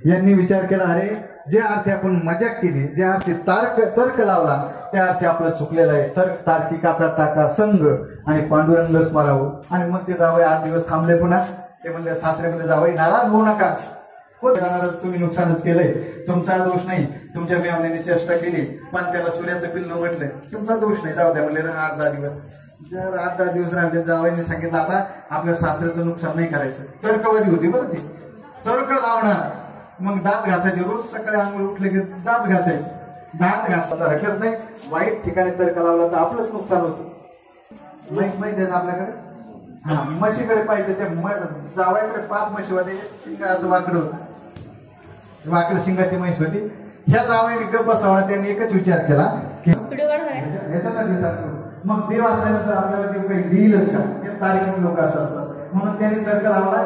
यांनी विचार केला, अरे जे अर्थी आपण मजाक केली, जे अर्थी तर्क लावला, त्या अर्थी आपलं चुकलेलं आहे. तार्किकाचा टाका संघ आणि पांडुरंग स्मरावं. आणि मग ते जावई 8 दिवस थांबले. पुन्हा ते म्हणले, सासरे म्हणले, जावई नाराज होऊ नका, हो जाणार, तुम्ही नुकसानच केलंय, तुमचा दोष नाही, तुमच्या मेवण्याने चेष्टा केली पण त्याला सूर्याचं पिल्लू म्हटलंय, तुमचा दोष नाही, जाऊ द्या म्हणले. 8-10 दिवस जर 8-10 दिवस राहिले, जावईने सांगितलं, आता आपल्या सासऱ्याचं नुकसान नाही करायचं. तर्कवादी होती बरं ती, तर्क लावणार. मग दात घासायचे, रोज सकाळी आंघोळ उठले की दात घासायचे. दात घासायला हरकत नाही, वाईट ठिकाणी तर्क लावला तर आपलंच नुकसान होतं. म्हैस माहिती आहे ना आपल्याकडे, हा म्हशीकडे पाहिजे, त्या जावायकडे 5 म्हशी होते, शिंगाचं वाकडं होतं, वाकड शिंगाची म्हैस होती. ह्या जावाईने गप्प बसवला. त्यांनी एकच विचार केला की ह्याच्यासाठी सांगतो, मग देव असल्यानंतर आपल्याला देव काही देईलच का, ते तारीख लोक असं असतात. म्हणून त्यांनी तर्क लावला,